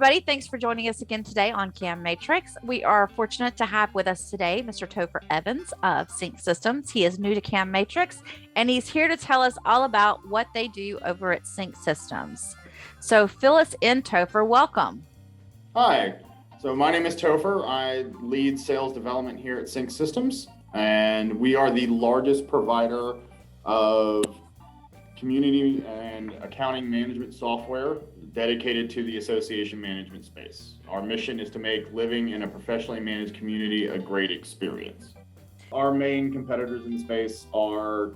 everybody. Thanks for joining us again today on Cam Matrix. We are fortunate to have with us today Mr. Topher Evans of CINC Systems. He is new to Cam Matrix, and he's here to tell us all about what they do over at CINC Systems. So fill us in, Topher. Welcome. Hi. So my name is Topher. I lead sales development here at CINC Systems, and we are the largest provider of community and accounting management software dedicated to the association management space. Our mission is to make living in a professionally managed community a great experience. Our main competitors in the space are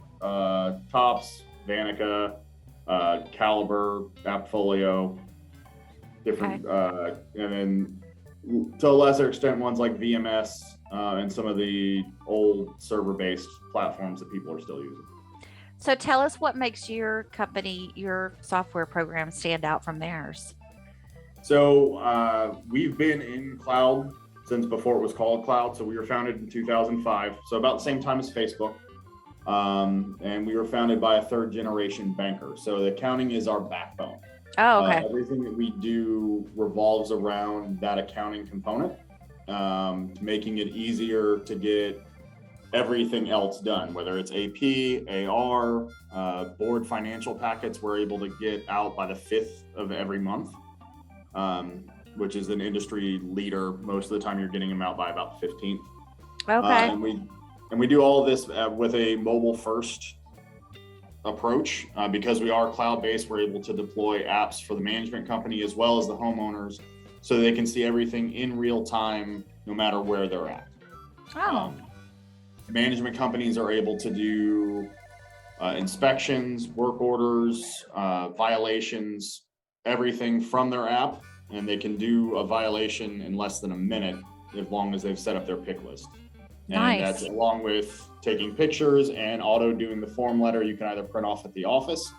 Tops, Vanica, Caliber, Appfolio, different, and then to a lesser extent, ones like VMS and some of the old server-based platforms that people are still using. So tell us what makes your company, your software program stand out from theirs. So we've been in cloud since before it was called cloud. So we were founded in 2005, so about the same time as Facebook. And we were founded by a third generation banker. So the accounting is our backbone. Oh, okay. Everything that we do revolves around that accounting component, making it easier to get everything else done, whether it's AP, AR, board financial packets. We're able to get out by the 5th of every month, which is an industry leader. Most of the time you're getting them out by about the 15th. Okay. And we do all of this with a mobile first approach. Because we are cloud-based, we're able to deploy apps for the management company as well as the homeowners so they can see everything in real time, no matter where they're at. Oh. Management companies are able to do inspections, work orders, violations, everything from their app, and they can do a violation in less than a minute as long as they've set up their pick list. And Nice. That's along with taking pictures and auto doing the form letter. You can either print off at the office,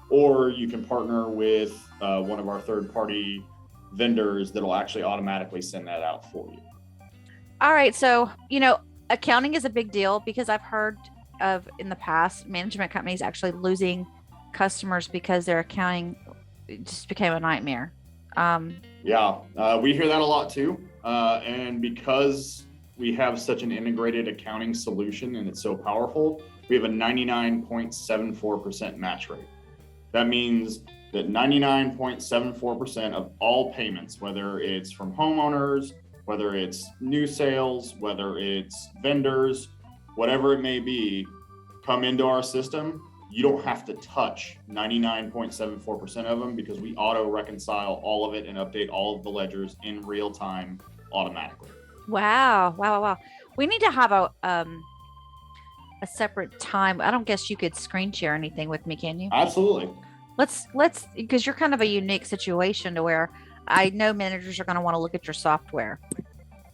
or you can partner with one of our third-party vendors that'll actually automatically send that out for you. All right. So, accounting is a big deal because I've heard of in the past management companies actually losing customers because their accounting just became a nightmare. We hear that a lot too. And because we have such an integrated accounting solution and it's so powerful, we have a 99.74% match rate. That means that 99.74% of all payments, whether it's from homeowners, whether it's new sales, whether it's vendors, whatever it may be, come into our system. You don't have to touch 99.74% of them because we auto reconcile all of it and update all of the ledgers in real time automatically. Wow. We need to have a separate time. I don't guess you could screen share anything with me, can you? Absolutely. Let's because you're kind of a unique situation to where I know managers are going to want to look at your software.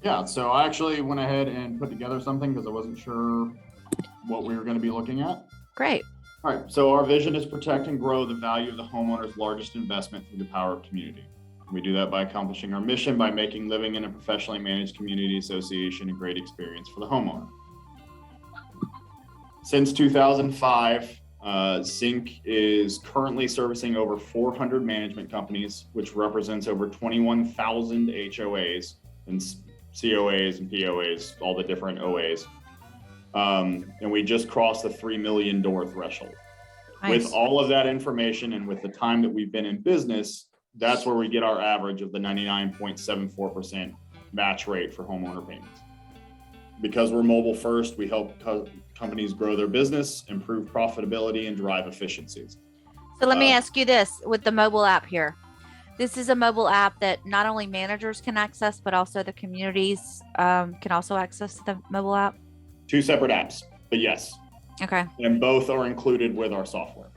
Yeah, so I actually went ahead and put together something because I wasn't sure what we were going to be looking at. Great. All right, so our vision is protect and grow the value of the homeowner's largest investment through the power of community. We do that by accomplishing our mission by making living in a professionally managed community association a great experience for the homeowner. Since 2005, CINC is currently servicing over 400 management companies, which represents over 21,000 HOAs and COAs and POAs, all the different OAs. And we just crossed the 3 million door threshold. Nice. With all of that information and with the time that we've been in business, that's where we get our average of the 99.74% match rate for homeowner payments. Because we're mobile first, we help companies grow their business, improve profitability, and drive efficiencies. So let me ask you this with the mobile app here. This is a mobile app that not only managers can access, but also the communities can also access the mobile app? 2 separate apps, but yes. Okay. And both are included with our software.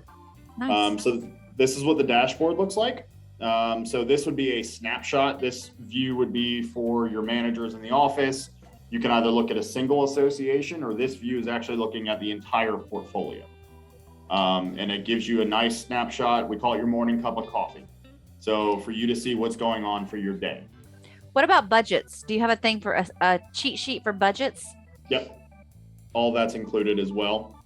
Nice. So this is what the dashboard looks like. So this would be a snapshot. This view would be for your managers in the office. You can either look at a single association, or this view is actually looking at the entire portfolio. And it gives you a nice snapshot. We call it your morning cup of coffee. So for you to see what's going on for your day. What about budgets? Do you have a thing for a cheat sheet for budgets? Yep. All that's included as well.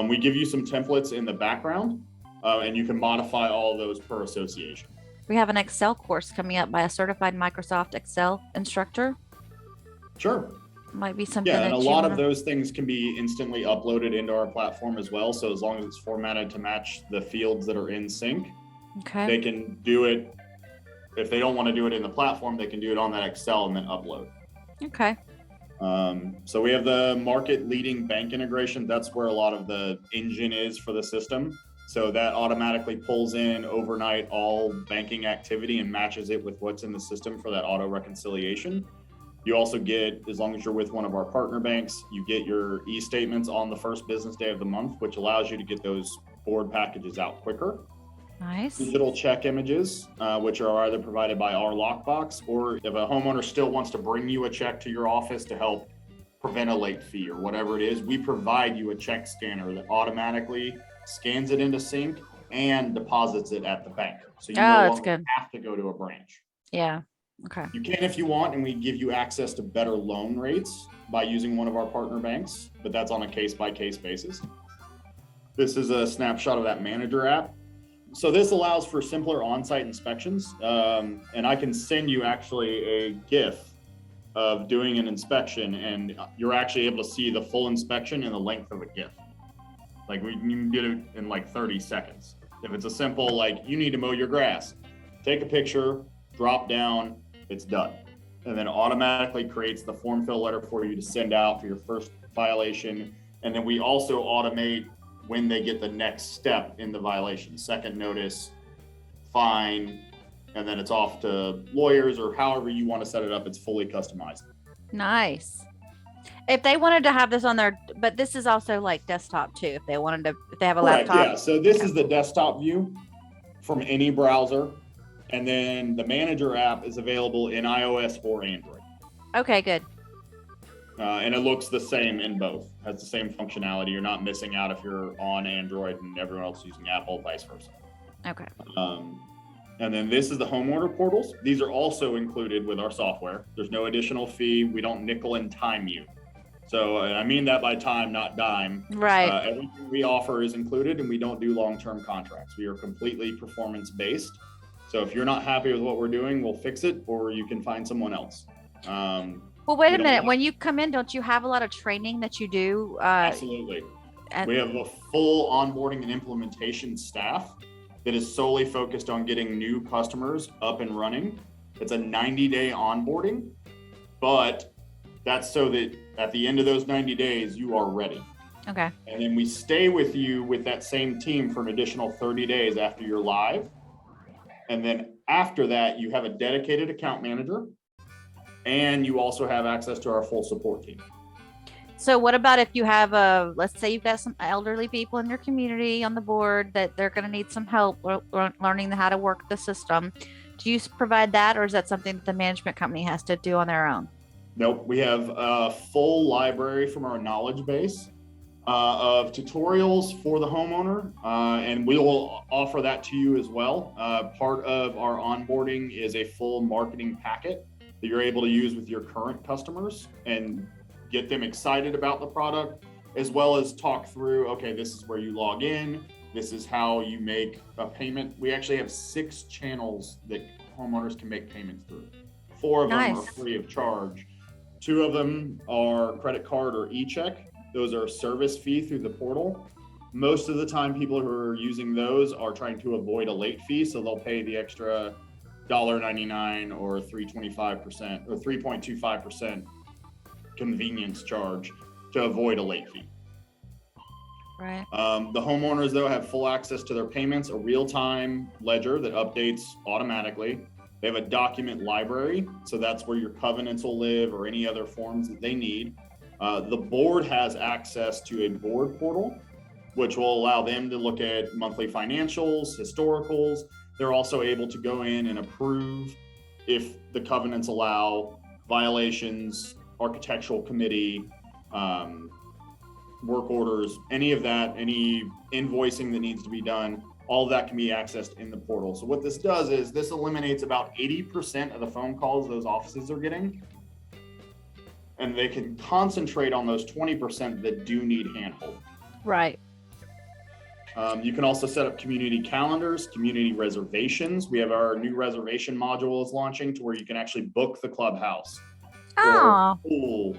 We give you some templates in the background, and you can modify all of those per association. We have an Excel course coming up by a certified Microsoft Excel instructor. Sure. Might be something Yeah, and a that you lot want of those things can be instantly uploaded into our platform as well. So as long as it's formatted to match the fields that are in CINC, Okay. they can do it. If they don't want to do it in the platform, they can do it on that Excel and then upload. Okay. So we have the market leading bank integration. That's where a lot of the engine is for the system. So that automatically pulls in overnight all banking activity and matches it with what's in the system for that auto reconciliation. You also get, as long as you're with one of our partner banks, you get your e-statements on the first business day of the month, which allows you to get those board packages out quicker. Nice. Digital check images, which are either provided by our lockbox, or if a homeowner still wants to bring you a check to your office to help prevent a late fee or whatever it is, we provide you a check scanner that automatically scans it into CINC and deposits it at the bank. So you no longer have to go to a branch. Yeah. Okay. You can if you want, and we give you access to better loan rates by using one of our partner banks, but that's on a case-by-case basis. This is a snapshot of that manager app. So this allows for simpler on-site inspections, and I can send you actually a GIF of doing an inspection, and you're actually able to see the full inspection in the length of a GIF. Like you can get it in like 30 seconds. If it's a simple, like you need to mow your grass, take a picture, drop down, it's done. And then automatically creates the form fill letter for you to send out for your first violation. And then we also automate when they get the next step in the violation, second notice, fine, and then it's off to lawyers or however you want to set it up. It's fully customized. Nice. If they wanted to have this on their, but this is also like desktop too, if they wanted to, if they have a laptop. Yeah, so this is the desktop view from any browser. And then the manager app is available in iOS or Android. Okay, good. And it looks the same in both. Has the same functionality. You're not missing out if you're on Android and everyone else using Apple, vice versa. Okay. And then this is the Homeowner Portals. These are also included with our software. There's no additional fee. We don't nickel and time you. So I mean that by time, not dime. Right. Everything we offer is included, and we don't do long-term contracts. We are completely performance-based. So if you're not happy with what we're doing, we'll fix it, or you can find someone else. Well, wait a minute. When you come in, don't you have a lot of training that you do? Absolutely. We have a full onboarding and implementation staff that is solely focused on getting new customers up and running. It's a 90-day onboarding, but that's so that at the end of those 90 days, you are ready. Okay. And then we stay with you with that same team for an additional 30 days after you're live. And then after that, you have a dedicated account manager, and you also have access to our full support team. So what about if you have let's say you've got some elderly people in your community on the board that they're going to need some help learning how to work the system. Do you provide that, or is that something that the management company has to do on their own? Nope. We have a full library from our knowledge base of tutorials for the homeowner, and we will offer that to you as well. Part of our onboarding is a full marketing packet that you're able to use with your current customers and get them excited about the product, as well as talk through, okay, this is where you log in, this is how you make a payment. We actually have 6 channels that homeowners can make payments through. 4 of them are free of charge. 2 of them are credit card or e-check. Those are service fee through the portal. Most of the time, people who are using those are trying to avoid a late fee, so they'll pay the extra $1.99 or 3.25% or 3.25% convenience charge to avoid a late fee. Right. The homeowners, though, have full access to their payments, a real-time ledger that updates automatically. They have a document library, so that's where your covenants will live or any other forms that they need. The board has access to a board portal, which will allow them to look at monthly financials, historicals. They're also able to go in and approve if the covenants allow violations, architectural committee, work orders, any of that, any invoicing that needs to be done, all of that can be accessed in the portal. So what this does is this eliminates about 80% of the phone calls those offices are getting, and they can concentrate on those 20% that do need handhold. Right. You can also set up community calendars, community reservations. We have our new reservation module is launching to where you can actually book the clubhouse or pool,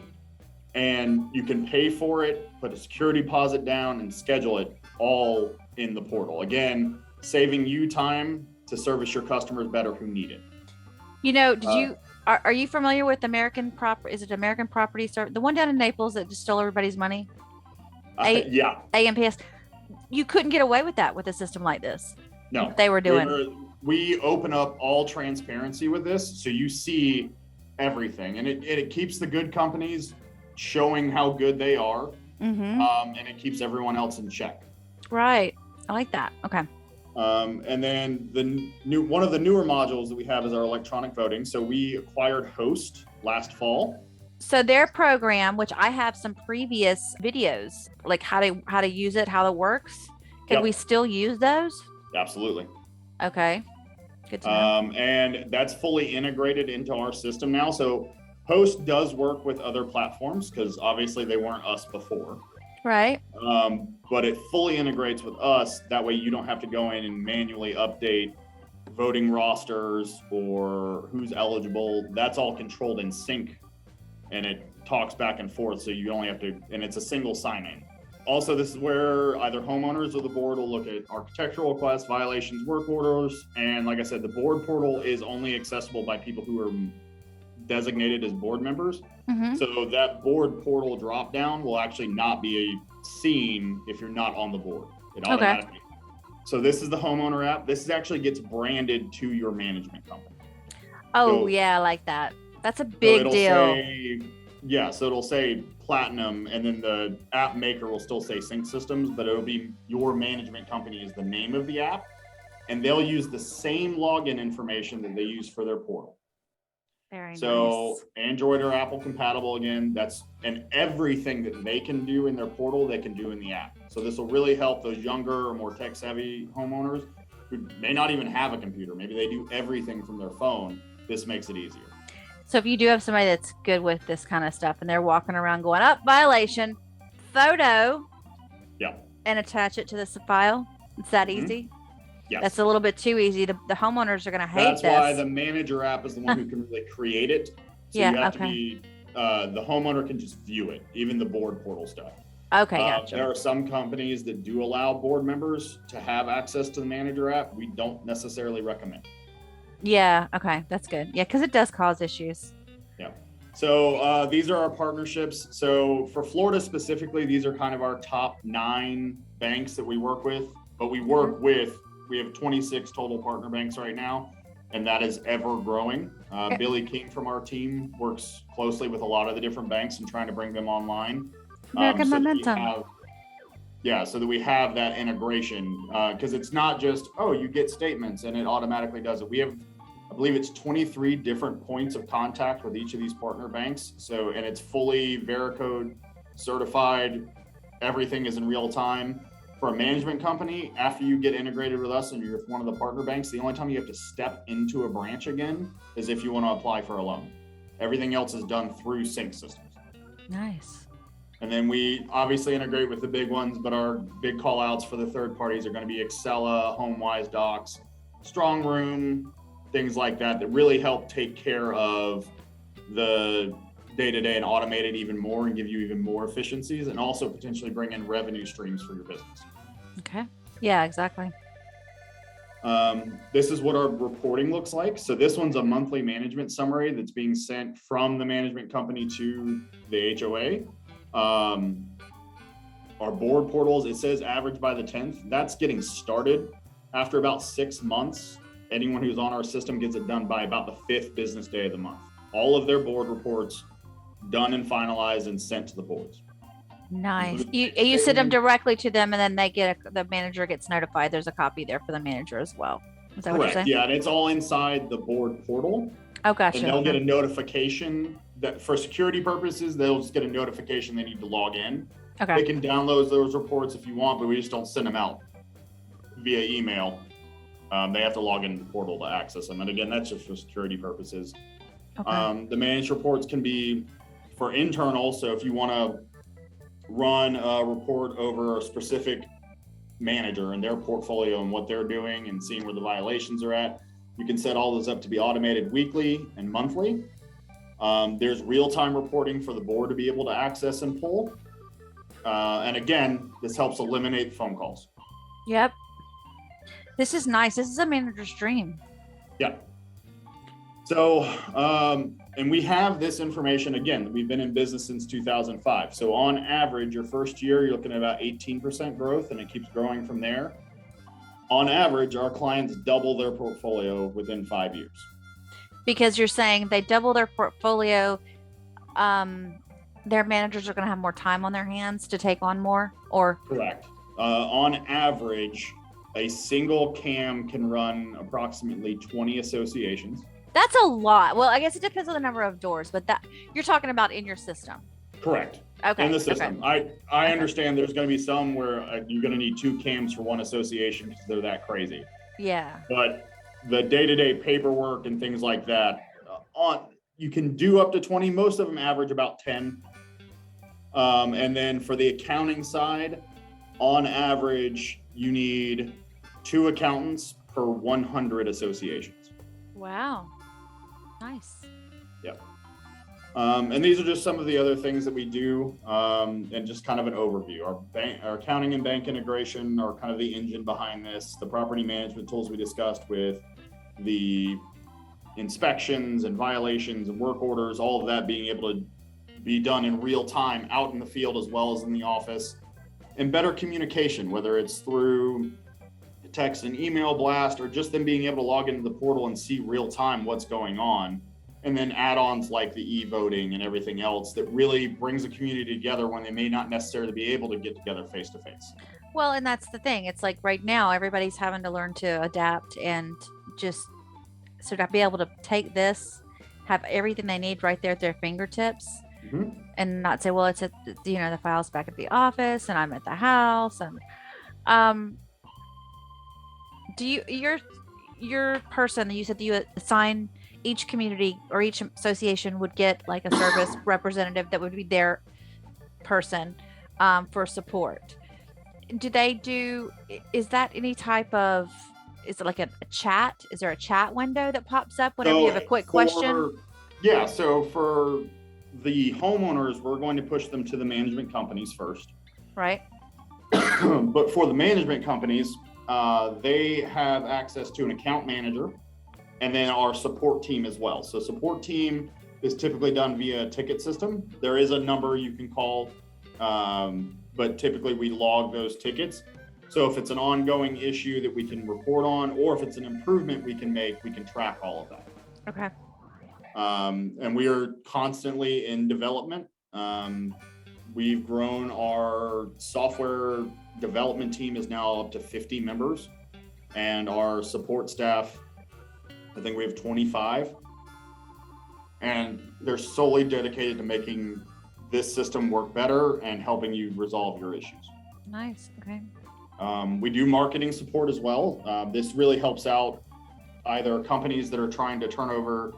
and you can pay for it, put a security deposit down, and schedule it all in the portal. Again, saving you time to service your customers better who need it. Are you familiar with American Property? Is it American Property Service? The one down in Naples that just stole everybody's money? Yeah. AMPS. You couldn't get away with that with a system like this. No. What they were doing. We open up all transparency with this, so you see everything, and it keeps the good companies showing how good they are, and it keeps everyone else in check. Right. I like that. Okay. And then one of the newer modules that we have is our electronic voting. So we acquired Host last fall. So their program, which I have some previous videos, like how to use it, how it works. Can we still use those? Absolutely. Okay. Good to know. And that's fully integrated into our system now. So Host does work with other platforms because obviously they weren't us before. Right. But it fully integrates with us. That way you don't have to go in and manually update voting rosters or who's eligible. That's all controlled in CINC, and it talks back and forth. So you only have to, and it's a single sign-in. Also, this is where either homeowners or the board will look at architectural requests, violations, work orders. And like I said, the board portal is only accessible by people who are designated as board members. So that board portal drop down will actually not be seen if you're not on the board. It automatically. So this is the homeowner app. This actually gets branded to your management company. Oh, yeah, I like that. That's a big deal. So it'll say Platinum, and then the app maker will still say CINC Systems, but it'll be your management company is the name of the app, and they'll use the same login information that they use for their portal. Very so nice. Android or Apple compatible again. And everything that they can do in their portal, they can do in the app. So this will really help those younger or more tech savvy homeowners who may not even have a computer. Maybe they do everything from their phone. This makes it easier. So if you do have somebody that's good with this kind of stuff and they're walking around going up violation, photo, and attach it to this file, it's that easy. Yes. That's a little bit too easy. The homeowners are going to hate this. That's why the manager app is the one who can really create it. So you have to be, the homeowner can just view it, even the board portal stuff. Okay, gotcha. There are some companies that do allow board members to have access to the manager app. We don't necessarily recommend. Yeah, okay, that's good. Yeah, because it does cause issues. Yeah. So these are our partnerships. So for Florida specifically, these are kind of our top 9 banks that we work with, but we work with, we have 26 total partner banks right now, and that is ever growing. Billy King from our team works closely with a lot of the different banks and trying to bring them online. American Momentum. So that we have that integration, because it's not just, you get statements and it automatically does it. We have, I believe it's 23 different points of contact with each of these partner banks. So, and it's fully Veracode certified. Everything is in real time. For a management company, after you get integrated with us and you're with one of the partner banks, the only time you have to step into a branch again is if you want to apply for a loan. Everything else is done through CINC Systems. Nice. And then we obviously integrate with the big ones, but our big call outs for the third parties are going to be Excella, HomeWise Docs, Strong Room, things like that really help take care of the day-to-day and automate it even more and give you even more efficiencies, and also potentially bring in revenue streams for your business. Okay. Yeah, exactly. This is what our reporting looks like. So this one's a monthly management summary that's being sent from the management company to the HOA. Our board portals, it says average by the 10th. That's getting started. After about 6 months, anyone who's on our system gets it done by about the 5th business day of the month. All of their board reports done and finalized and sent to the boards. Nice. You send them directly to them, and then the manager gets notified. There's a copy there for the manager as well. Is that what you're saying? Yeah, and it's all inside the board portal. Oh, gotcha. And they'll get a notification that for security purposes, they'll just get a notification they need to log in. Okay. They can download those reports if you want, but we just don't send them out via email. They have to log into the portal to access them. And again, that's just for security purposes. Okay. The managed reports can be for internal. So if you want to run a report over a specific manager and their portfolio and what they're doing and seeing where the violations are at. You can set all those up to be automated weekly and monthly. There's real-time reporting for the board to be able to access and pull. And again, this helps eliminate phone calls. Yep. This is nice. This is a manager's dream. Yeah. So, and we have this information, again, we've been in business since 2005. So on average, your first year, you're looking at about 18% growth, and it keeps growing from there. On average, our clients double their portfolio within 5 years. Because you're saying they double their portfolio, their managers are going to have more time on their hands to take on more, or? Correct. On average, a single CAM can run approximately 20 associations. That's a lot. Well, I guess it depends on the number of doors, but that you're talking about in your system. Correct. Okay. In the system. Okay. I understand there's going to be some where you're going to need 2 CAMs for one association because they're that crazy. Yeah. But the day-to-day paperwork and things like that, you can do up to 20. Most of them average about 10. And then for the accounting side, on average, you need 2 accountants per 100 associations. Wow. Nice. Yep. And these are just some of the other things that we do, and just kind of an overview. Our accounting and bank integration are kind of the engine behind this. The property management tools we discussed with the inspections and violations and work orders, all of that being able to be done in real time out in the field as well as in the office. And better communication, whether it's through text and email blast or just them being able to log into the portal and see real time what's going on. And then add-ons like the e-voting and everything else that really brings the community together when they may not necessarily be able to get together face to face. Well, and that's the thing. It's like right now, everybody's having to learn to adapt and just sort of be able to take this, have everything they need right there at their fingertips. Mm-hmm. And not say, well, it's at, the file's back at the office and I'm at the house. And do your person that you said that you assign each community or each association would get like a service representative that would be their person for support. Is that any type of, is it like a chat? Is there a chat window that pops up whenever you have a quick question? Yeah. So for the homeowners, we're going to push them to the management companies first. Right. But for the management companies, they have access to an account manager and then our support team as well. So support team is typically done via a ticket system. There is a number you can call, but typically we log those tickets. So if it's an ongoing issue that we can report on, or if it's an improvement we can make, we can track all of that. Okay. And we are constantly in development. We've grown our software development team is now up to 50 members, and our support staff, I think we have 25, and they're solely dedicated to making this system work better and helping you resolve your issues. Nice. Okay. We do marketing support as well. This really helps out either companies that are trying to turn over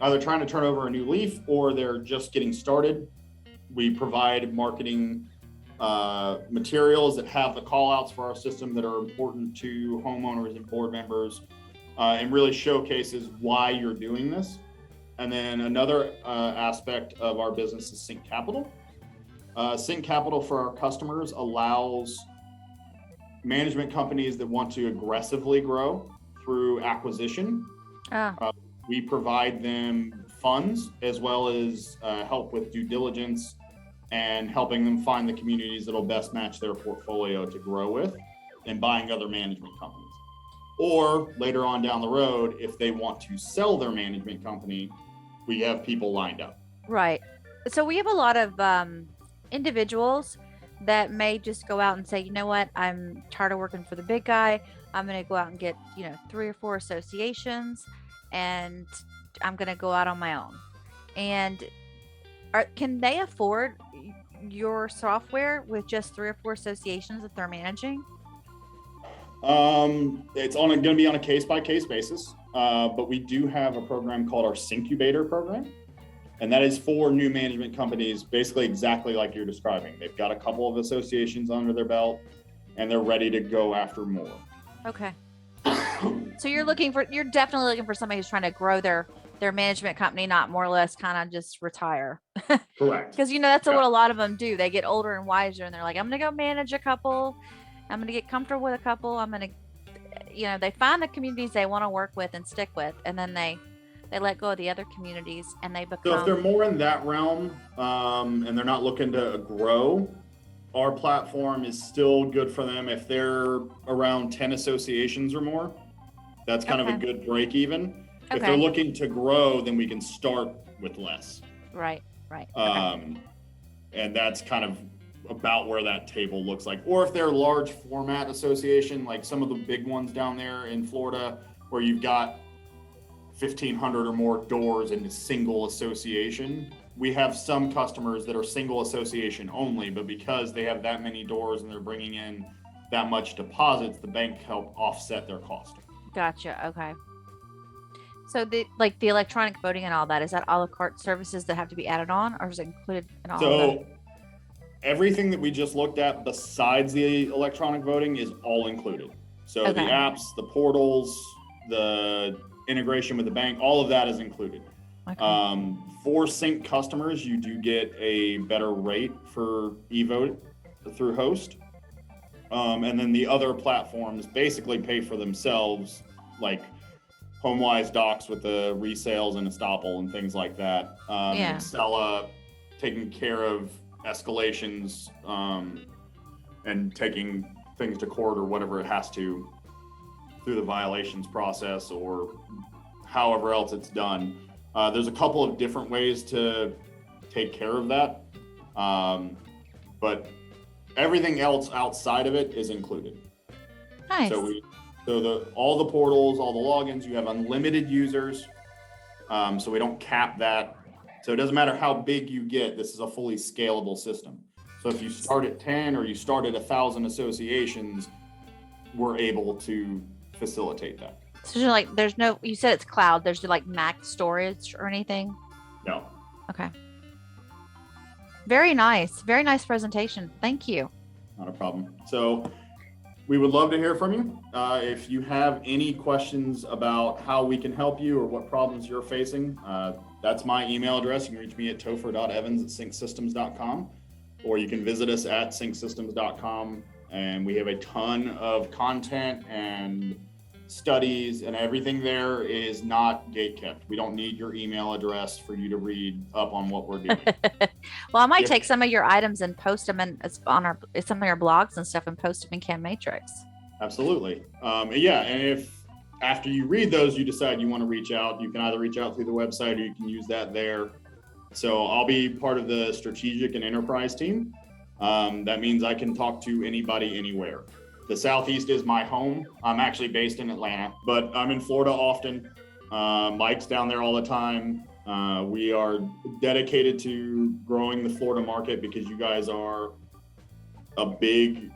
a new leaf, or they're just getting started. We provide marketing materials that have the call outs for our system that are important to homeowners and board members, and really showcases why you're doing this. And then another aspect of our business is CINC Capital. CINC Capital for our customers allows management companies that want to aggressively grow through acquisition. We provide them funds as well as help with due diligence and helping them find the communities that'll best match their portfolio to grow with, and buying other management companies. Or later on down the road, if they want to sell their management company, we have people lined up. Right. So we have a lot of individuals that may just go out and say, you know what, I'm tired of working for the big guy. I'm going to go out and get, 3 or 4 associations, and I'm going to go out on my own. And can they afford your software with just 3 or 4 associations that they're managing? It's going to be on a case-by-case basis, but we do have a program called our CINCubator program, and that is for new management companies, basically exactly like you're describing. They've got a couple of associations under their belt. and they're ready to go after more. Okay. So you're definitely looking for somebody who's trying to grow their management company, not more or less kind of just retire. Correct. Because that's what a lot of them do. They get older and wiser, and they're like, I'm gonna go manage a couple. I'm gonna get comfortable with a couple. I'm gonna, they find the communities they want to work with and stick with, and then they let go of the other communities, and they become. So if they're more in that realm, and they're not looking to grow, our platform is still good for them if they're around 10 associations or more. That's kind of a good break even. If they're looking to grow, then we can start with less. Right. And that's kind of about where that table looks like. Or if they're a large format association, like some of the big ones down there in Florida, where you've got 1,500 or more doors in a single association. We have some customers that are single association only, but because they have that many doors and they're bringing in that much deposits, the bank help offset their cost. Gotcha. Okay. So the electronic voting and all that, is that a la carte services that have to be added on, or is it included in all of that? So everything that we just looked at besides the electronic voting is all included. So the apps, the portals, the integration with the bank, all of that is included. For CINC customers, you do get a better rate for eVote through Host. And then the other platforms basically pay for themselves, like HomeWise docs with the resales and estoppel and things like that. Excella taking care of escalations and taking things to court or whatever it has to through the violations process or however else it's done. There's a couple of different ways to take care of that. But everything else outside of it is included. Nice. So all the portals, all the logins, you have unlimited users. So we don't cap that. So it doesn't matter how big you get, this is a fully scalable system. So if you start at 10 or you start at 1,000 associations, we're able to facilitate that. So you said it's cloud, there's max storage or anything? No. Okay. Very nice presentation. Thank you. Not a problem. So we would love to hear from you. If you have any questions about how we can help you or what problems you're facing, that's my email address. You can reach me at topher.evans@cincsystems.com, or you can visit us at cincsystems.com. And we have a ton of content and studies, and everything there is not gatekept. We don't need your email address for you to read up on what we're doing. Well, I might take some of your items and post them on some of your blogs and stuff and post them in CAM Matrix. Absolutely. And if after you read those, you decide you want to reach out, you can either reach out through the website or you can use that there. So I'll be part of the strategic and enterprise team. That means I can talk to anybody anywhere. The Southeast is my home. I'm actually based in Atlanta, but I'm in Florida often. Mike's down there all the time. We are dedicated to growing the Florida market because you guys are a big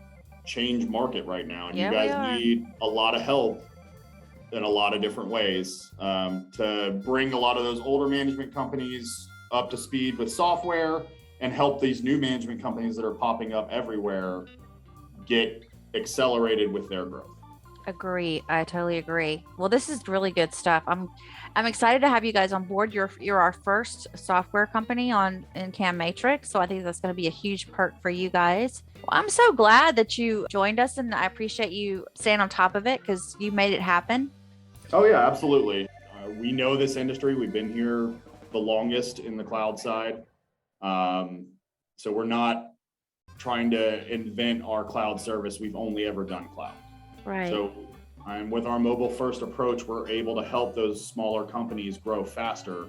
change market right now. And you guys need a lot of help in a lot of different ways to bring a lot of those older management companies up to speed with software and help these new management companies that are popping up everywhere get accelerated with their growth. Agree. I totally agree. Well, this is really good stuff. I'm excited to have you guys on board. You're our first software company in CAM Matrix, so I think that's going to be a huge perk for you guys. Well, I'm so glad that you joined us, and I appreciate you staying on top of it because you made it happen. Oh yeah, absolutely. We know this industry. We've been here the longest in the cloud side. So we're not trying to invent our cloud service. We've only ever done cloud. Right. So with our mobile first approach, we're able to help those smaller companies grow faster,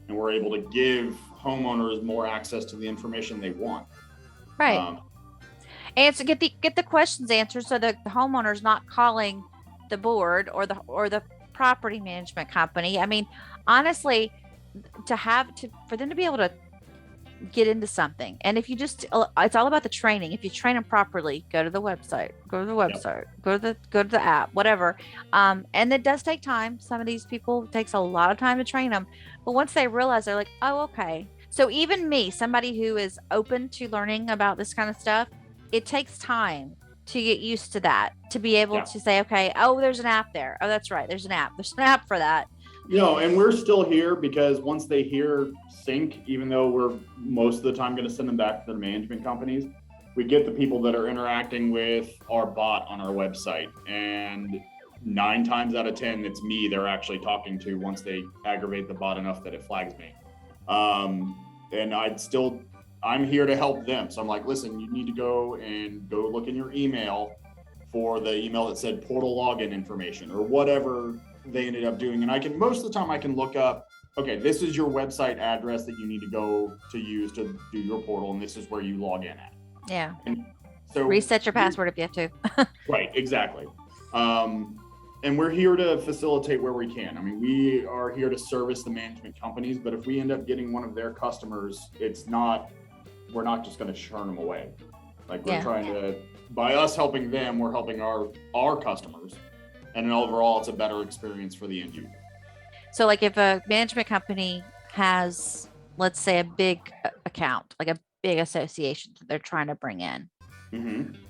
and we're able to give homeowners more access to the information they want. Right. And so get the questions answered so that the homeowner's not calling the board or the property management company. I mean, honestly, for them to be able to get into something, and if you it's all about the training. If you train them properly, go to the website, go to the app, whatever. And it does take time. Some of these people, it takes a lot of time to train them, but once they realize, they're like, oh, okay. So even me, somebody who is open to learning about this kind of stuff, it takes time to get used to that, to be able Yeah. to say, okay, oh, there's an app there. Oh, that's right. There's an app. There's an app for that. And we're still here because once they hear CINC, even though we're most of the time going to send them back to their management companies, we get the people that are interacting with our bot on our website. And 9 times out of 10, it's me they're actually talking to once they aggravate the bot enough that it flags me. And I'm here to help them. So I'm like, listen, you need to go look in your email for the email that said portal login information or whatever they ended up doing. And most of the time I can look up, okay, this is your website address that you need to go to use to do your portal. And this is where you log in at. Yeah. And so reset your password if you have to. Right, exactly. And we're here to facilitate where we can. I mean, we are here to service the management companies, but if we end up getting one of their customers, we're not just going to churn them away. Like we're trying to, by us helping them, we're helping our customers. And then overall, it's a better experience for the end user. So like if a management company has, let's say, a big account, like a big association that they're trying to bring in,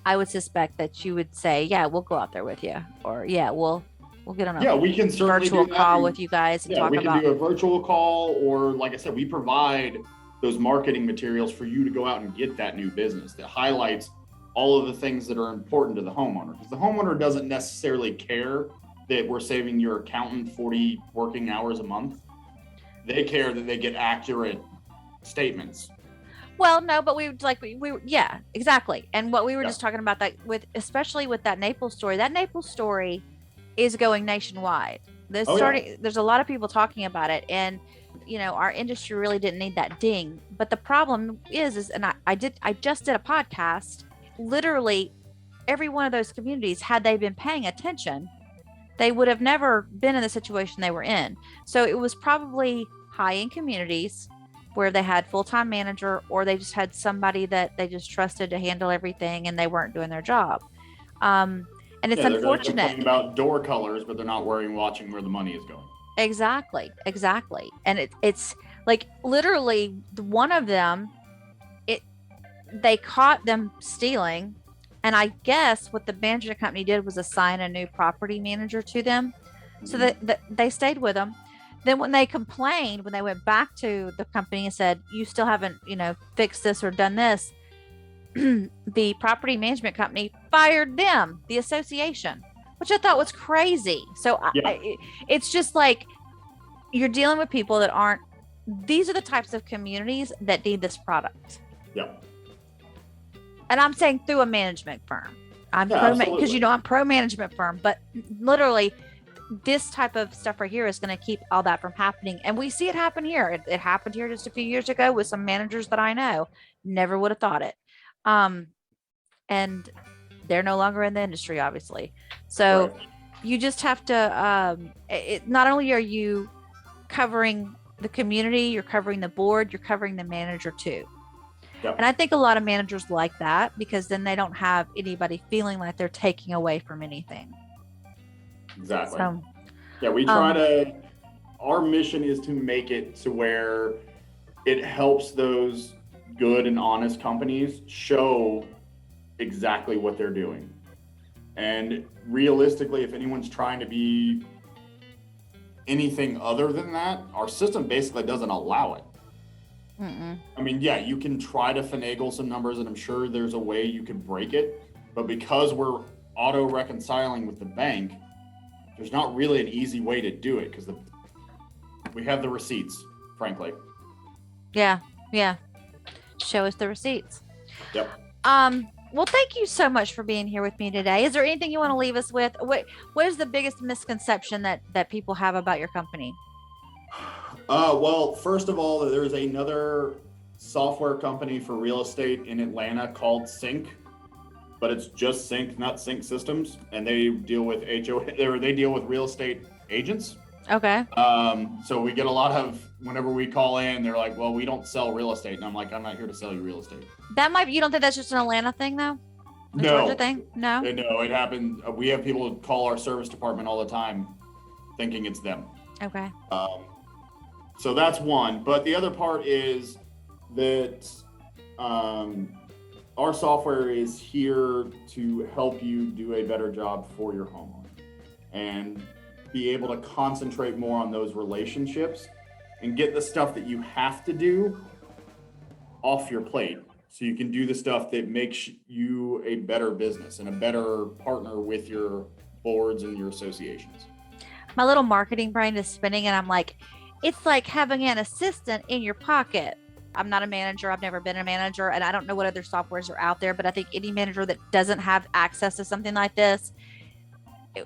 I would suspect that you would say, yeah, we'll go out there with you, or yeah, we'll get on a we can certainly virtual do that. call with you guys and talk about. We can do a virtual call, or like I said, we provide those marketing materials for you to go out and get that new business that highlights all of the things that are important to the homeowner, because the homeowner doesn't necessarily care that we're saving your accountant 40 working hours a month. They care that they get accurate statements. Well, no, but we yeah, exactly. And what we were just talking about, that especially with that Naples story is going nationwide. There's a lot of people talking about it, and our industry really didn't need that ding. But the problem is and I just did a podcast. Literally every one of those communities, had they been paying attention, they would have never been in the situation they were in. So it was probably high-end communities where they had full-time manager, or they just had somebody that they just trusted to handle everything, and they weren't doing their job. And it's unfortunate. They're complaining about door colors, but they're not watching where the money is going. Exactly. And it's like literally one of them, they caught them stealing. And I guess what the management company did was assign a new property manager to them, so that they stayed with them. Then when they complained, when they went back to the company and said, you still haven't, fixed this or done this, the property management company fired them, the association, which I thought was crazy. So it's just like, you're dealing with people that these are the types of communities that need this product. Yeah. And I'm saying through a management firm. I'm pro management firm, but literally this type of stuff right here is going to keep all that from happening. And we see it happen here. It happened here just a few years ago with some managers that I know. Never would have thought it. And they're no longer in the industry, obviously. So you just have to, not only are you covering the community, you're covering the board, you're covering the manager too. Yep. And I think a lot of managers like that, because then they don't have anybody feeling like they're taking away from anything. Exactly. So, we try our mission is to make it to where it helps those good and honest companies show exactly what they're doing. And realistically, if anyone's trying to be anything other than that, our system basically doesn't allow it. I mean, you can try to finagle some numbers, and I'm sure there's a way you could break it, but because we're auto reconciling with the bank, there's not really an easy way to do it, because we have the receipts, frankly. Yeah. Show us the receipts. Yep. Well, thank you so much for being here with me today. Is there anything you want to leave us with? What is the biggest misconception that people have about your company? Well, first of all, there's another software company for real estate in Atlanta called CINC, but it's just CINC, not CINC Systems, and they deal with they deal with real estate agents. Okay. So we get a lot of, whenever we call in, they're like, well, we don't sell real estate. And I'm like, I'm not here to sell you real estate. You don't think that's just an Atlanta thing though? Georgia thing? No, it happened. We have people call our service department all the time thinking it's them. Okay. So that's one. But the other part is that our software is here to help you do a better job for your homeowner and be able to concentrate more on those relationships and get the stuff that you have to do off your plate so you can do the stuff that makes you a better business and a better partner with your boards and your associations. My little marketing brain is spinning and I'm like, it's like having an assistant in your pocket. I'm not a manager. I've never been a manager and I don't know what other softwares are out there, but I think any manager that doesn't have access to something like this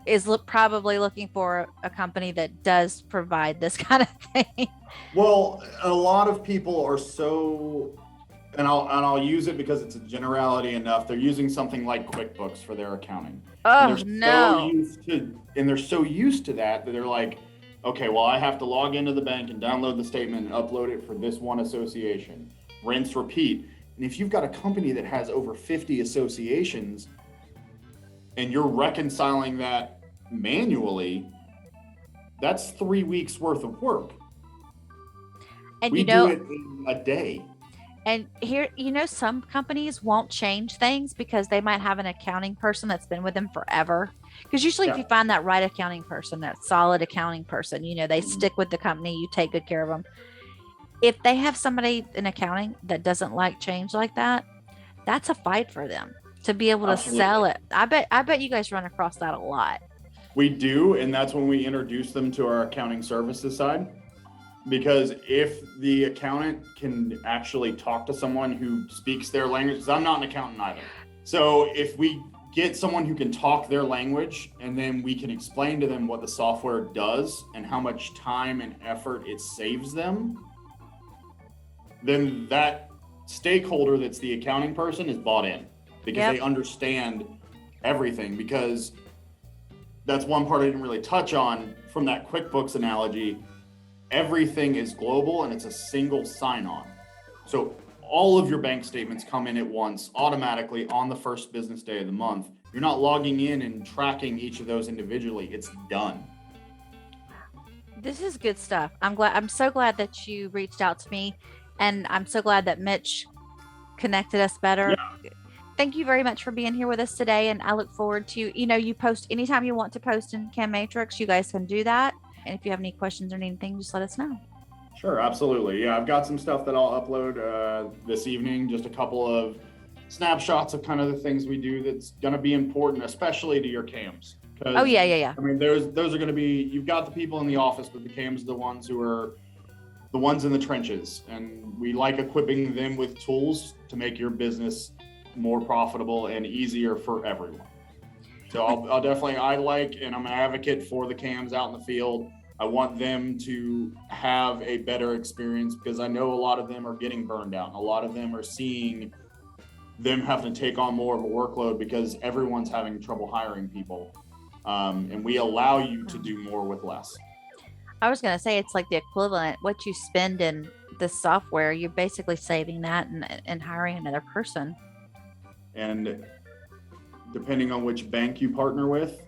is probably looking for a company that does provide this kind of thing. Well, a lot of people are so, and I'll use it because it's a generality enough. They're using something like QuickBooks for their accounting. Oh, no. They're so used to that they're like, okay, well, I have to log into the bank and download the statement and upload it for this one association. Rinse, repeat. And if you've got a company that has over 50 associations and you're reconciling that manually, that's 3 weeks worth of work. And we do it in a day. And here, some companies won't change things because they might have an accounting person that's been with them forever. Because usually if you find that right accounting person, that solid accounting person, they stick with the company, you take good care of them. If they have somebody in accounting that doesn't like change like that, that's a fight for them to be able to sell it. I bet you guys run across that a lot. We do, and that's when we introduce them to our accounting services side. Because if the accountant can actually talk to someone who speaks their language, because I'm not an accountant either. So if we get someone who can talk their language and then we can explain to them what the software does and how much time and effort it saves them, then that stakeholder that's the accounting person is bought in because they understand everything. Because that's one part I didn't really touch on from that QuickBooks analogy. Everything is global and it's a single sign-on. So all of your bank statements come in at once automatically on the first business day of the month. You're not logging in and tracking each of those individually. It's done. This is good stuff. I'm so glad that you reached out to me, and I'm so glad that Mitch connected us better. Yeah. Thank you very much for being here with us today. And I look forward to, you post anytime you want to post in Cam Matrix, you guys can do that. And if you have any questions or anything, just let us know. Sure, absolutely. Yeah, I've got some stuff that I'll upload this evening, just a couple of snapshots of kind of the things we do that's going to be important, especially to your CAMs. Oh, yeah. I mean, those are going to be, you've got the people in the office, but the CAMs are the ones who are the ones in the trenches. And we like equipping them with tools to make your business more profitable and easier for everyone. So I'll definitely, and I'm an advocate for the CAMs out in the field. I want them to have a better experience because I know a lot of them are getting burned out. And a lot of them are seeing them having to take on more of a workload because everyone's having trouble hiring people. And we allow you to do more with less. I was going to say, it's like the equivalent, what you spend in this software, you're basically saving that and hiring another person. And depending on which bank you partner with,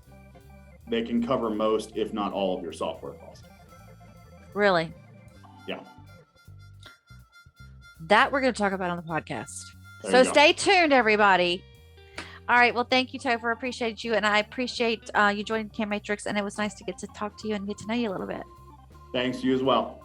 they can cover most, if not all, of your software costs. Really? Yeah. That we're going to talk about on the podcast. So stay tuned, everybody. All right. Well, thank you, Topher. Appreciate you. And I appreciate you joining Cam Matrix. And it was nice to get to talk to you and get to know you a little bit. Thanks. You as well.